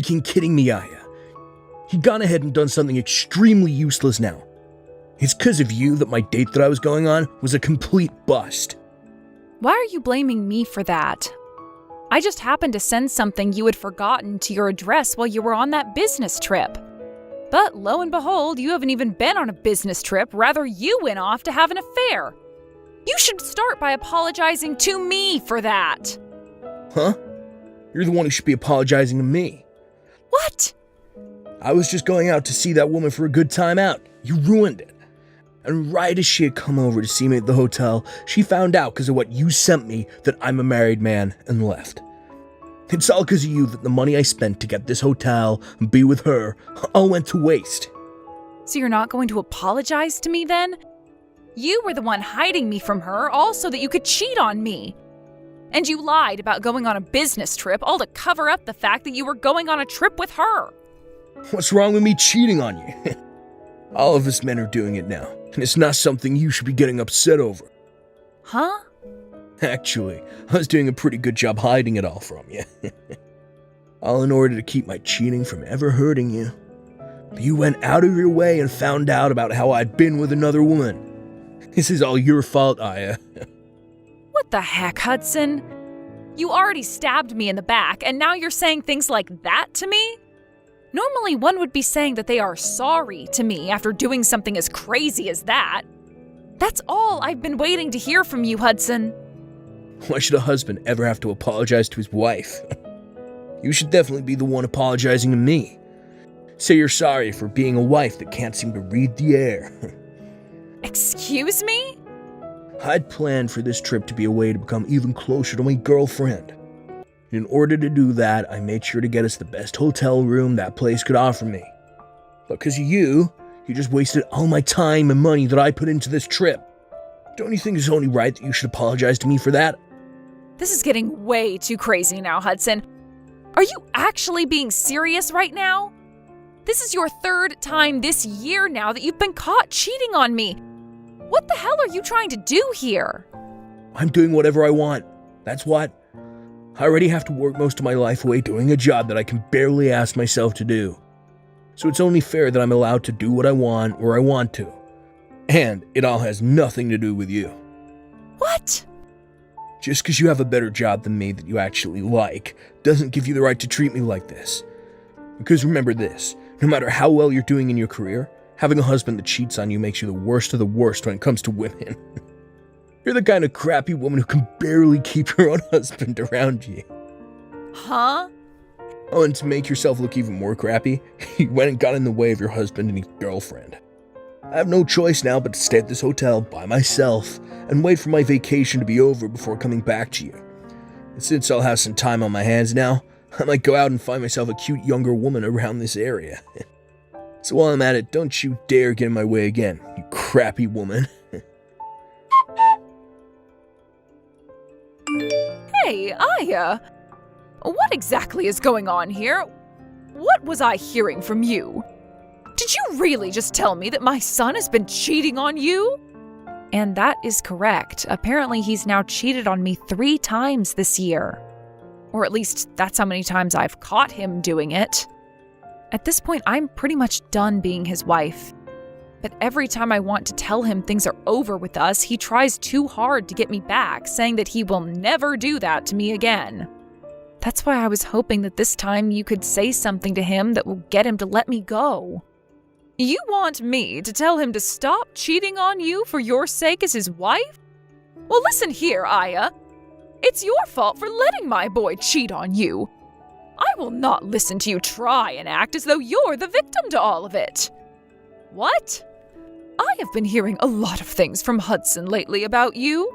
freaking kidding me, Aya? He'd gone ahead and done something extremely useless now. It's because of you that my date that I was going on was a complete bust. Why are you blaming me for that? I just happened to send something you had forgotten to your address while you were on that business trip. But lo and behold, you haven't even been on a business trip, rather you went off to have an affair. You should start by apologizing to me for that. Huh? You're the one who should be apologizing to me. What? I was just going out to see that woman for a good time out. You ruined it. And right as she had come over to see me at the hotel, she found out because of what you sent me that I'm a married man and left. It's all because of you that the money I spent to get this hotel and be with her all went to waste. So you're not going to apologize to me then? You were the one hiding me from her, all so that you could cheat on me. And you lied about going on a business trip, all to cover up the fact that you were going on a trip with her. What's wrong with me cheating on you? All of us men are doing it now, and it's not something you should be getting upset over. Huh? Actually, I was doing a pretty good job hiding it all from you. All in order to keep my cheating from ever hurting you. But you went out of your way and found out about how I'd been with another woman. This is all your fault, Aya. What the heck, Hudson? You already stabbed me in the back, and now you're saying things like that to me? Normally, one would be saying that they are sorry to me after doing something as crazy as that. That's all I've been waiting to hear from you, Hudson. Why should a husband ever have to apologize to his wife? You should definitely be the one apologizing to me. Say you're sorry for being a wife that can't seem to read the air. Excuse me? I'd planned for this trip to be a way to become even closer to my girlfriend. In order to do that, I made sure to get us the best hotel room that place could offer me. But because of you just wasted all my time and money that I put into this trip. Don't you think it's only right that you should apologize to me for that? This is getting way too crazy now, Hudson. Are you actually being serious right now? This is your third time this year now that you've been caught cheating on me. What the hell are you trying to do here? I'm doing whatever I want. That's what. I already have to work most of my life away doing a job that I can barely ask myself to do. So it's only fair that I'm allowed to do what I want where I want to. And it all has nothing to do with you. What? Just because you have a better job than me that you actually like doesn't give you the right to treat me like this. Because remember this, no matter how well you're doing in your career, having a husband that cheats on you makes you the worst of the worst when it comes to women. You're the kind of crappy woman who can barely keep her own husband around you. Huh? Oh, and to make yourself look even more crappy, you went and got in the way of your husband and his girlfriend. I have no choice now but to stay at this hotel by myself and wait for my vacation to be over before coming back to you. And since I'll have some time on my hands now, I might go out and find myself a cute younger woman around this area. So while I'm at it, don't you dare get in my way again, you crappy woman. Hey, Aya. What exactly is going on here? What was I hearing from you? Did you really just tell me that my son has been cheating on you? And that is correct. Apparently he's now cheated on me 3 times this year. Or at least that's how many times I've caught him doing it. At this point, I'm pretty much done being his wife. But every time I want to tell him things are over with us, he tries too hard to get me back, saying that he will never do that to me again. That's why I was hoping that this time you could say something to him that will get him to let me go. You want me to tell him to stop cheating on you for your sake as his wife? Well, listen here, Aya. It's your fault for letting my boy cheat on you. I will not listen to you try and act as though you're the victim to all of it. What? I have been hearing a lot of things from Hudson lately about you.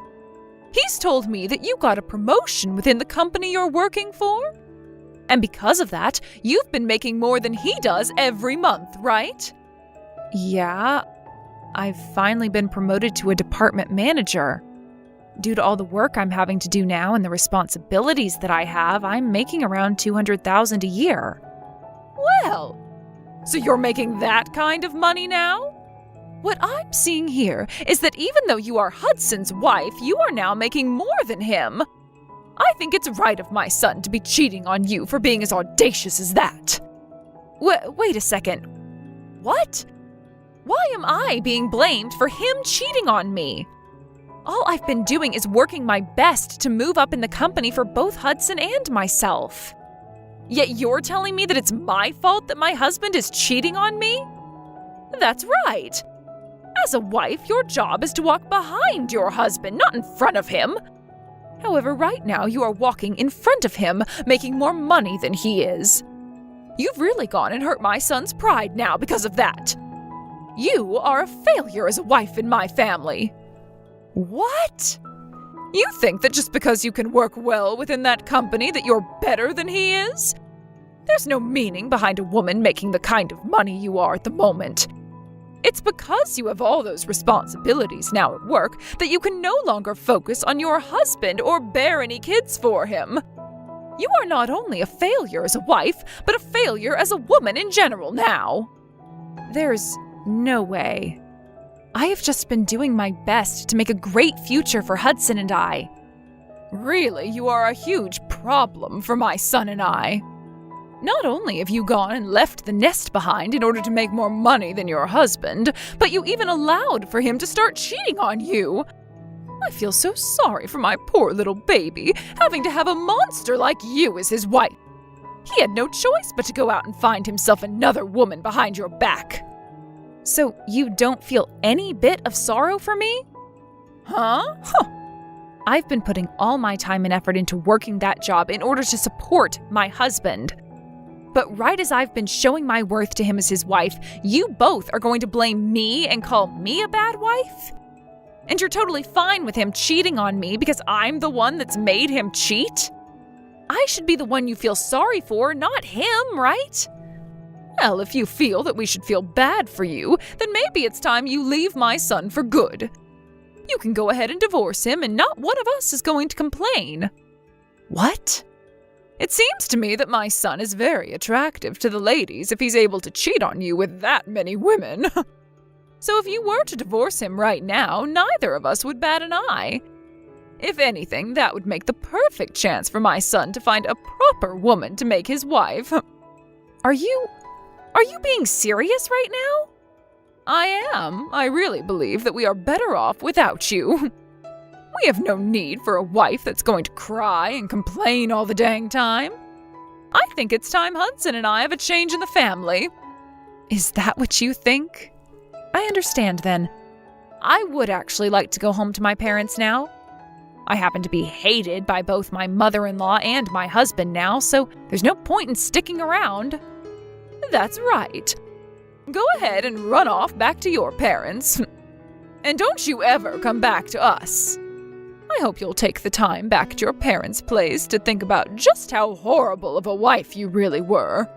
He's told me that you got a promotion within the company you're working for. And because of that, you've been making more than he does every month, right? Yeah, I've finally been promoted to a department manager. Due to all the work I'm having to do now and the responsibilities that I have, I'm making around $200,000 a year. Well, so you're making that kind of money now? What I'm seeing here is that even though you are Hudson's wife, you are now making more than him. I think it's right of my son to be cheating on you for being as audacious as that. Wait a second. What? Why am I being blamed for him cheating on me? All I've been doing is working my best to move up in the company for both Hudson and myself. Yet you're telling me that it's my fault that my husband is cheating on me? That's right. As a wife, your job is to walk behind your husband, not in front of him. However, right now you are walking in front of him, making more money than he is. You've really gone and hurt my son's pride now because of that. You are a failure as a wife in my family. What? You think that just because you can work well within that company that you're better than he is? There's no meaning behind a woman making the kind of money you are at the moment. It's because you have all those responsibilities now at work that you can no longer focus on your husband or bear any kids for him. You are not only a failure as a wife, but a failure as a woman in general now. There's no way. I have just been doing my best to make a great future for Hudson and I. Really, you are a huge problem for my son and I. Not only have you gone and left the nest behind in order to make more money than your husband, but you even allowed for him to start cheating on you. I feel so sorry for my poor little baby, having to have a monster like you as his wife. He had no choice but to go out and find himself another woman behind your back. So you don't feel any bit of sorrow for me? Huh? I've been putting all my time and effort into working that job in order to support my husband. But right as I've been showing my worth to him as his wife, you both are going to blame me and call me a bad wife? And you're totally fine with him cheating on me because I'm the one that's made him cheat? I should be the one you feel sorry for, not him, right? Well, if you feel that we should feel bad for you, then maybe it's time you leave my son for good. You can go ahead and divorce him, and not one of us is going to complain. What? It seems to me that my son is very attractive to the ladies if he's able to cheat on you with that many women. So if you were to divorce him right now, neither of us would bat an eye. If anything, that would make the perfect chance for my son to find a proper woman to make his wife. Are you being serious right now? I am. I really believe that we are better off without you. We have no need for a wife that's going to cry and complain all the dang time. I think it's time Hudson and I have a change in the family. Is that what you think? I understand then. I would actually like to go home to my parents now. I happen to be hated by both my mother-in-law and my husband now, so there's no point in sticking around. That's right. Go ahead and run off back to your parents. And don't you ever come back to us. I hope you'll take the time back at your parents' place to think about just how horrible of a wife you really were.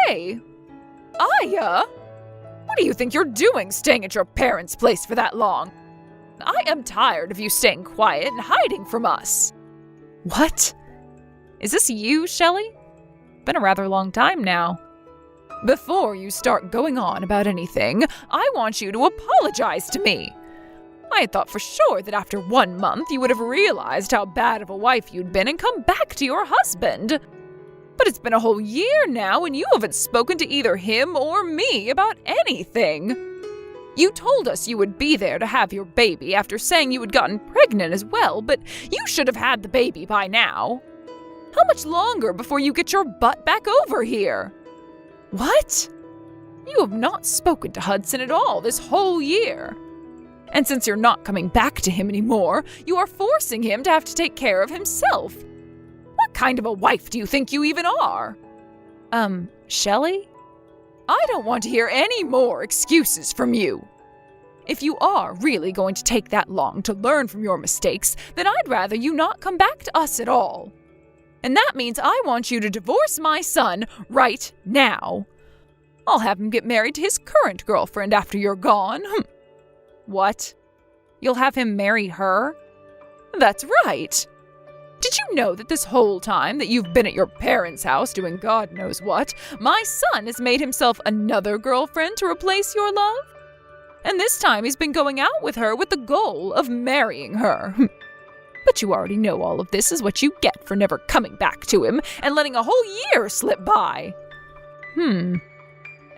Hey, Aya! What do you think you're doing staying at your parents' place for that long? I am tired of you staying quiet and hiding from us. What? Is this you, Shelley? Been a rather long time now. Before you start going on about anything, I want you to apologize to me. I had thought for sure that after 1 month you would have realized how bad of a wife you'd been and come back to your husband. But it's been a whole year now and you haven't spoken to either him or me about anything. You told us you would be there to have your baby after saying you had gotten pregnant as well, but you should have had the baby by now. How much longer before you get your butt back over here? What? You have not spoken to Hudson at all this whole year. And since you're not coming back to him anymore, you are forcing him to have to take care of himself. What kind of a wife do you think you even are? Shelley? I don't want to hear any more excuses from you. If you are really going to take that long to learn from your mistakes, then I'd rather you not come back to us at all. And that means I want you to divorce my son right now. I'll have him get married to his current girlfriend after you're gone. What? You'll have him marry her? That's right. Did you know that this whole time that you've been at your parents' house doing God knows what, my son has made himself another girlfriend to replace your love? And this time he's been going out with her with the goal of marrying her. But you already know all of this is what you get for never coming back to him and letting a whole year slip by. And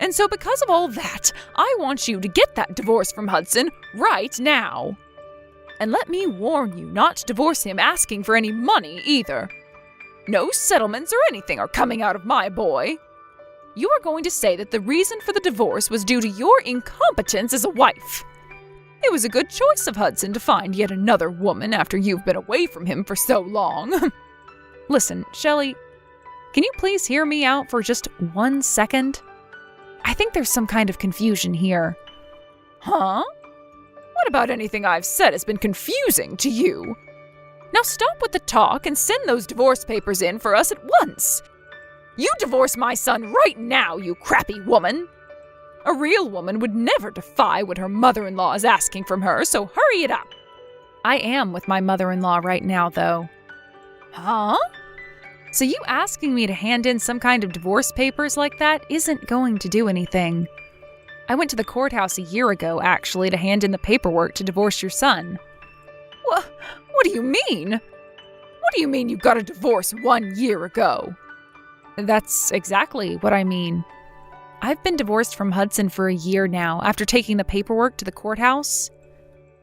so because of all that, I want you to get that divorce from Hudson right now. And let me warn you not to divorce him asking for any money either. No settlements or anything are coming out of my boy. You are going to say that the reason for the divorce was due to your incompetence as a wife. It was a good choice of Hudson to find yet another woman after you've been away from him for so long. Listen, Shelley, can you please hear me out for just 1 second? I think there's some kind of confusion here. Huh? What about anything I've said has been confusing to you? Now stop with the talk and send those divorce papers in for us at once. You divorce my son right now, you crappy woman. A real woman would never defy what her mother-in-law is asking from her, so hurry it up. I am with my mother-in-law right now, though. Huh? So you asking me to hand in some kind of divorce papers like that isn't going to do anything. I went to the courthouse a year ago, actually, to hand in the paperwork to divorce your son. What do you mean? What do you mean you got a divorce 1 year ago? That's exactly what I mean. I've been divorced from Hudson for a year now after taking the paperwork to the courthouse.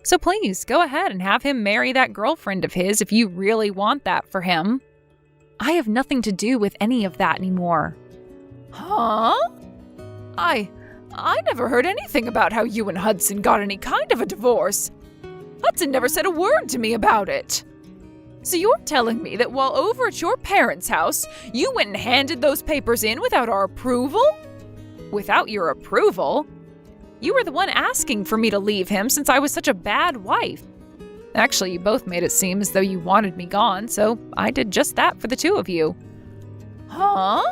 So please, go ahead and have him marry that girlfriend of his if you really want that for him. I have nothing to do with any of that anymore. Huh? I never heard anything about how you and Hudson got any kind of a divorce. Hudson never said a word to me about it. So you're telling me that while over at your parents' house, you went and handed those papers in without our approval? Without your approval? You were the one asking for me to leave him since I was such a bad wife. Actually, you both made it seem as though you wanted me gone, so I did just that for the two of you. Huh?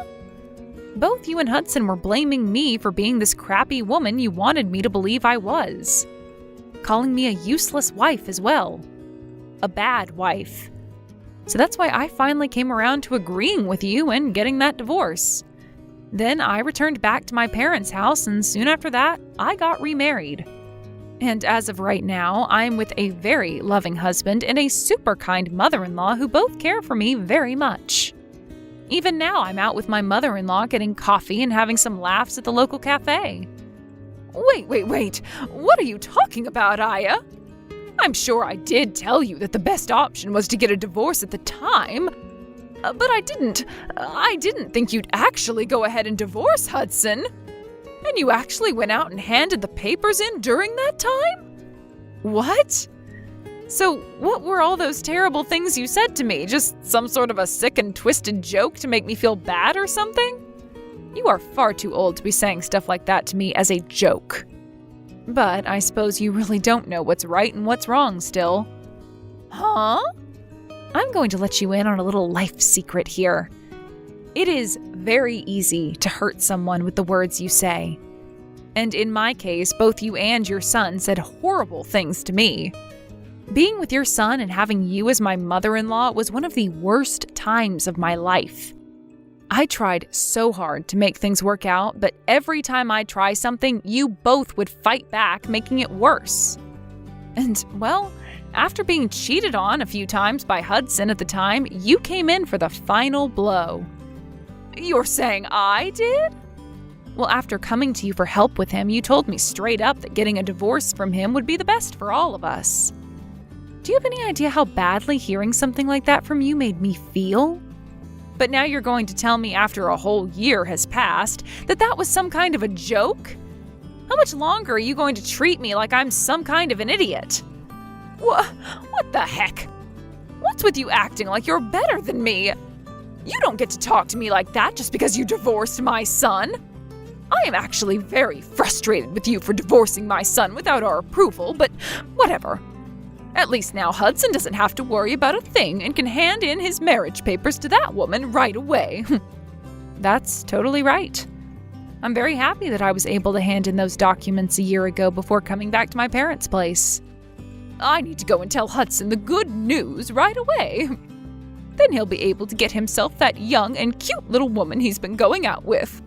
Both you and Hudson were blaming me for being this crappy woman you wanted me to believe I was. Calling me a useless wife as well. A bad wife. So that's why I finally came around to agreeing with you and getting that divorce. Then I returned back to my parents' house, and soon after that, I got remarried. And as of right now, I'm with a very loving husband and a super kind mother-in-law who both care for me very much. Even now, I'm out with my mother-in-law getting coffee and having some laughs at the local cafe. Wait. What are you talking about, Aya? I'm sure I did tell you that the best option was to get a divorce at the time. But I didn't think you'd actually go ahead and divorce Hudson. And you actually went out and handed the papers in during that time? What? So what were all those terrible things you said to me? Just some sort of a sick and twisted joke to make me feel bad or something? You are far too old to be saying stuff like that to me as a joke. But I suppose you really don't know what's right and what's wrong still. Huh? I'm going to let you in on a little life secret here. It is very easy to hurt someone with the words you say. And in my case, both you and your son said horrible things to me. Being with your son and having you as my mother-in-law was one of the worst times of my life. I tried so hard to make things work out, but every time I try something, you both would fight back, making it worse. And, well, after being cheated on a few times by Hudson at the time, you came in for the final blow. You're saying I did? Well, after coming to you for help with him, you told me straight up that getting a divorce from him would be the best for all of us. Do you have any idea how badly hearing something like that from you made me feel? But now you're going to tell me after a whole year has passed that that was some kind of a joke? How much longer are you going to treat me like I'm some kind of an idiot? What the heck? What's with you acting like you're better than me? You don't get to talk to me like that just because you divorced my son. I am actually very frustrated with you for divorcing my son without our approval, but whatever. At least now Hudson doesn't have to worry about a thing and can hand in his marriage papers to that woman right away. That's totally right. I'm very happy that I was able to hand in those documents a year ago before coming back to my parents' place. I need to go and tell Hudson the good news right away. Then he'll be able to get himself that young and cute little woman he's been going out with.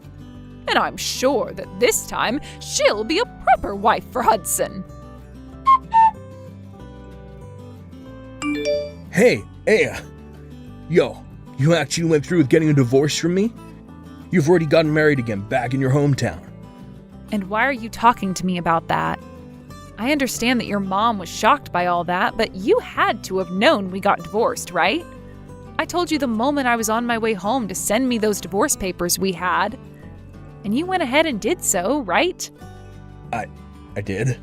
And I'm sure that this time she'll be a proper wife for Hudson. Hey, Aya. Yo, you actually went through with getting a divorce from me? You've already gotten married again back in your hometown. And why are you talking to me about that? I understand that your mom was shocked by all that, but you had to have known we got divorced, right? I told you the moment I was on my way home to send me those divorce papers we had. And you went ahead and did so, right? I did.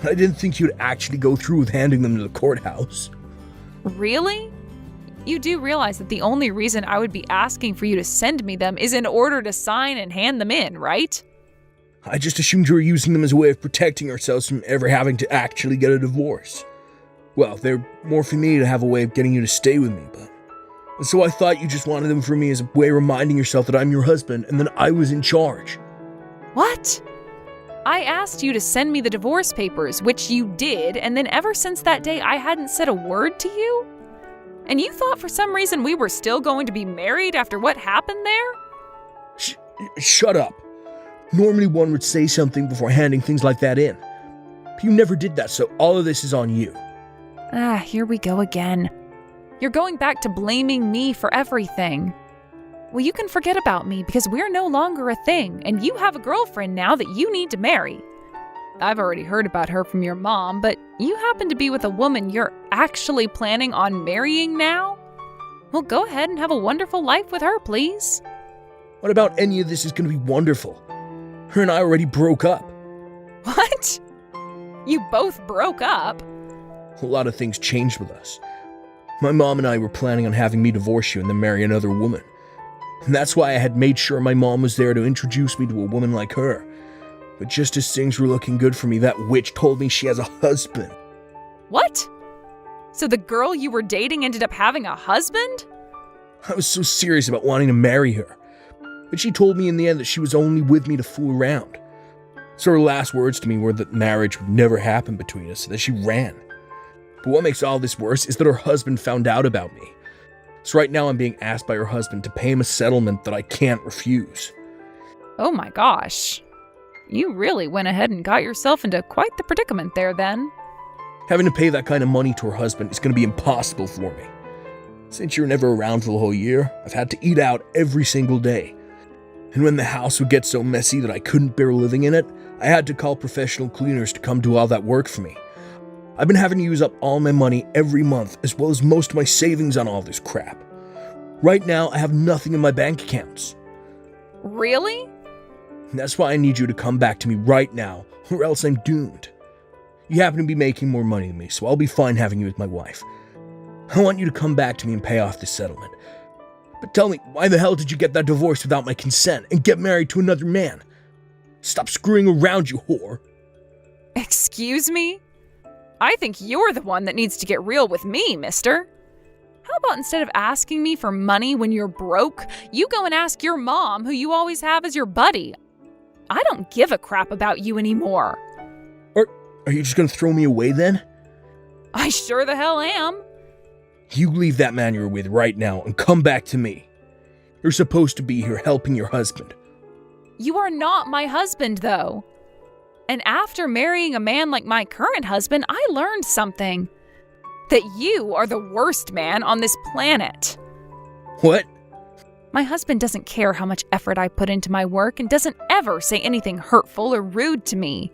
I didn't think you'd actually go through with handing them to the courthouse. Really? You do realize that the only reason I would be asking for you to send me them is in order to sign and hand them in, right? I just assumed you were using them as a way of protecting ourselves from ever having to actually get a divorce. Well, they're more for me to have a way of getting you to stay with me, but... And so I thought you just wanted them for me as a way of reminding yourself that I'm your husband and that I was in charge. What? I asked you to send me the divorce papers, which you did, and then ever since that day I hadn't said a word to you? And you thought for some reason we were still going to be married after what happened there? Shut up. Normally one would say something before handing things like that in. But you never did that, so all of this is on you. Here we go again. You're going back to blaming me for everything. Well, you can forget about me because we're no longer a thing, and you have a girlfriend now that you need to marry. I've already heard about her from your mom, but you happen to be with a woman you're actually planning on marrying now? Well, go ahead and have a wonderful life with her, please. What about any of this is going to be wonderful? Her and I already broke up. What? You both broke up? A lot of things changed with us. My mom and I were planning on having me divorce you and then marry another woman. And that's why I had made sure my mom was there to introduce me to a woman like her. But just as things were looking good for me, that witch told me she has a husband. What? So the girl you were dating ended up having a husband? I was so serious about wanting to marry her. But she told me in the end that she was only with me to fool around. So her last words to me were that marriage would never happen between us, and that she ran. But what makes all this worse is that her husband found out about me. So right now I'm being asked by her husband to pay him a settlement that I can't refuse. Oh my gosh. You really went ahead and got yourself into quite the predicament there then. Having to pay that kind of money to her husband is going to be impossible for me. Since you're never around for the whole year, I've had to eat out every single day. And when the house would get so messy that I couldn't bear living in it, I had to call professional cleaners to come do all that work for me. I've been having to use up all my money every month, as well as most of my savings on all this crap. Right now, I have nothing in my bank accounts. Really? And that's why I need you to come back to me right now, or else I'm doomed. You happen to be making more money than me, so I'll be fine having you as my wife. I want you to come back to me and pay off this settlement. But tell me, why the hell did you get that divorce without my consent and get married to another man? Stop screwing around, you whore. Excuse me? I think you're the one that needs to get real with me, mister. How about instead of asking me for money when you're broke, you go and ask your mom, who you always have as your buddy? I don't give a crap about you anymore. Are you just gonna throw me away then? I sure the hell am. You leave that man you're with right now and come back to me. You're supposed to be here helping your husband. You are not my husband, though. And after marrying a man like my current husband, I learned something. That you are the worst man on this planet. What? My husband doesn't care how much effort I put into my work and doesn't ever say anything hurtful or rude to me.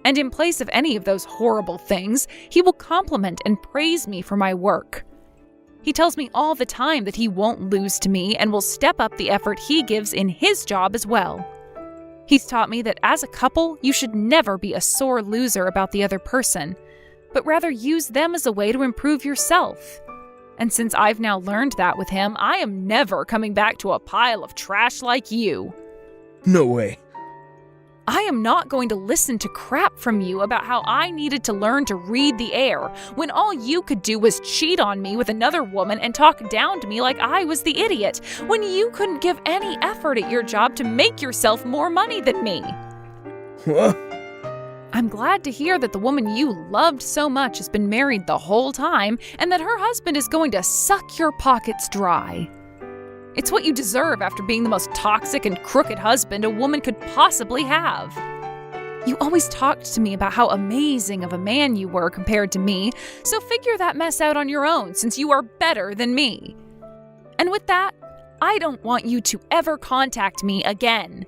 And in place of any of those horrible things, he will compliment and praise me for my work. He tells me all the time that he won't lose to me and will step up the effort he gives in his job as well. He's taught me that as a couple, you should never be a sore loser about the other person, but rather use them as a way to improve yourself. And since I've now learned that with him, I am never coming back to a pile of trash like you. No way. I am not going to listen to crap from you about how I needed to learn to read the air when all you could do was cheat on me with another woman and talk down to me like I was the idiot, when you couldn't give any effort at your job to make yourself more money than me. What? I'm glad to hear that the woman you loved so much has been married the whole time and that her husband is going to suck your pockets dry. It's what you deserve after being the most toxic and crooked husband a woman could possibly have. You always talked to me about how amazing of a man you were compared to me, so figure that mess out on your own since you are better than me. And with that, I don't want you to ever contact me again.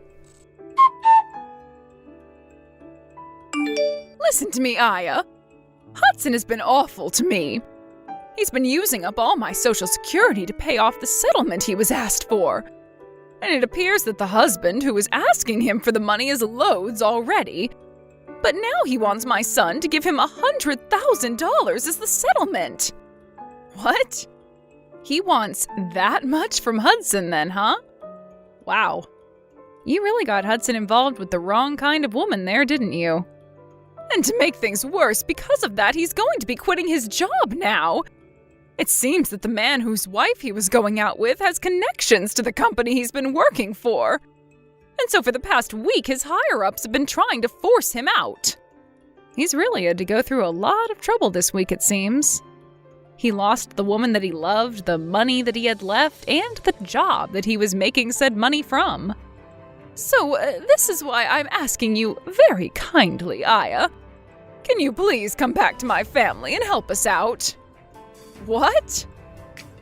Listen to me, Aya. Hudson has been awful to me. He's been using up all my Social Security to pay off the settlement he was asked for. And it appears that the husband who was asking him for the money is loads already. But now he wants my son to give him $100,000 as the settlement. What? He wants that much from Hudson then, huh? Wow. You really got Hudson involved with the wrong kind of woman there, didn't you? And to make things worse, because of that, he's going to be quitting his job now. It seems that the man whose wife he was going out with has connections to the company he's been working for. And so for the past week, his higher-ups have been trying to force him out. He's really had to go through a lot of trouble this week, it seems. He lost the woman that he loved, the money that he had left, and the job that he was making said money from. So, this is why I'm asking you very kindly, Aya. Can you please come back to my family and help us out? What?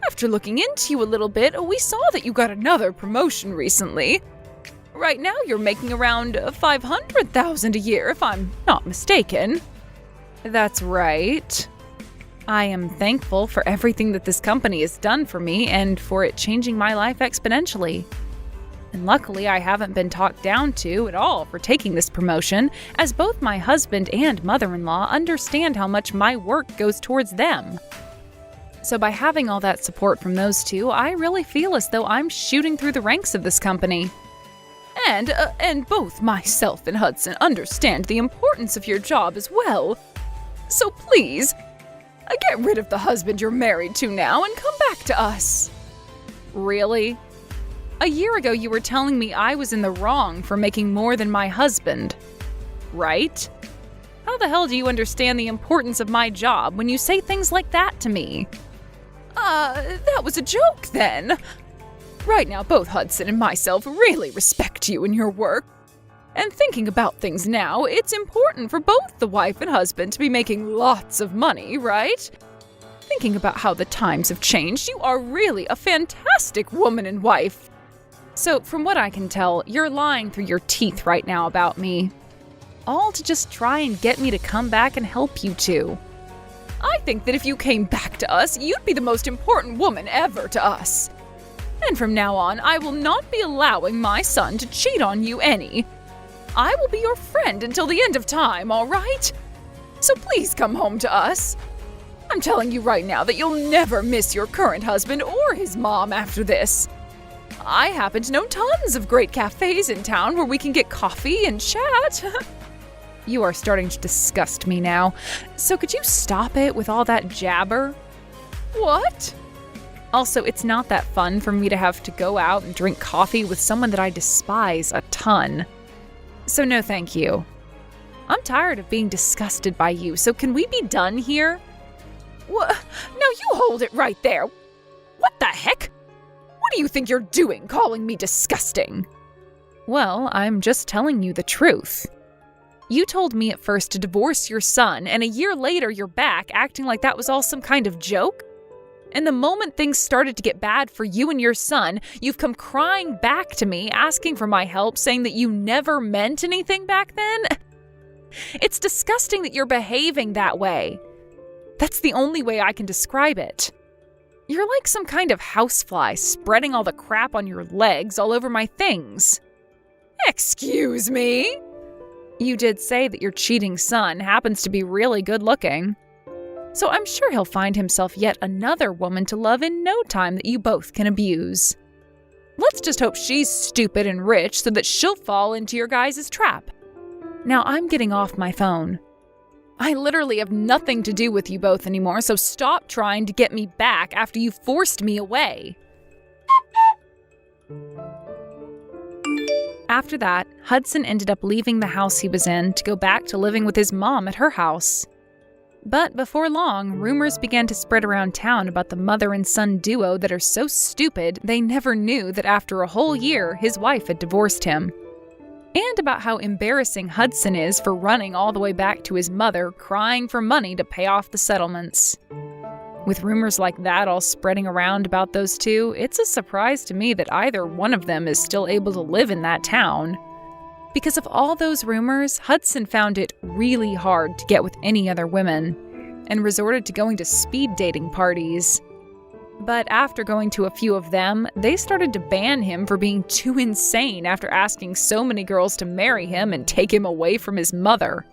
After looking into you a little bit, we saw that you got another promotion recently. Right now you're making around $500,000 a year, if I'm not mistaken. That's right. I am thankful for everything that this company has done for me and for it changing my life exponentially. And luckily, I haven't been talked down to at all for taking this promotion, as both my husband and mother-in-law understand how much my work goes towards them. So by having all that support from those two, I really feel as though I'm shooting through the ranks of this company. And both myself and Hudson understand the importance of your job as well. So please, get rid of the husband you're married to now and come back to us. Really? A year ago, you were telling me I was in the wrong for making more than my husband, right? How the hell do you understand the importance of my job when you say things like that to me? That was a joke then. Right now, both Hudson and myself really respect you and your work. And thinking about things now, it's important for both the wife and husband to be making lots of money, right? Thinking about how the times have changed, you are really a fantastic woman and wife. So, from what I can tell, you're lying through your teeth right now about me. All to just try and get me to come back and help you two. I think that if you came back to us, you'd be the most important woman ever to us. And from now on, I will not be allowing my son to cheat on you any. I will be your friend until the end of time, all right? So please come home to us. I'm telling you right now that you'll never miss your current husband or his mom after this. I happen to know tons of great cafes in town where we can get coffee and chat. You are starting to disgust me now. So could you stop it with all that jabber? What? Also, it's not that fun for me to have to go out and drink coffee with someone that I despise a ton. So no thank you. I'm tired of being disgusted by you, so can we be done here? What? No, you hold it right there. What the heck? What do you think you're doing, calling me disgusting? Well, I'm just telling you the truth. You told me at first to divorce your son, and a year later you're back acting like that was all some kind of joke? And the moment things started to get bad for you and your son, you've come crying back to me, asking for my help, saying that you never meant anything back then? It's disgusting that you're behaving that way. That's the only way I can describe it. You're like some kind of housefly spreading all the crap on your legs all over my things. Excuse me? You did say that your cheating son happens to be really good looking. So I'm sure he'll find himself yet another woman to love in no time that you both can abuse. Let's just hope she's stupid and rich so that she'll fall into your guys' trap. Now I'm getting off my phone. I literally have nothing to do with you both anymore, so stop trying to get me back after you forced me away. After that, Hudson ended up leaving the house he was in to go back to living with his mom at her house. But before long, rumors began to spread around town about the mother and son duo that are so stupid they never knew that after a whole year, his wife had divorced him. And about how embarrassing Hudson is for running all the way back to his mother, crying for money to pay off the settlements. With rumors like that all spreading around about those two, it's a surprise to me that either one of them is still able to live in that town. Because of all those rumors, Hudson found it really hard to get with any other women, and resorted to going to speed dating parties. But after going to a few of them, they started to ban him for being too insane after asking so many girls to marry him and take him away from his mother.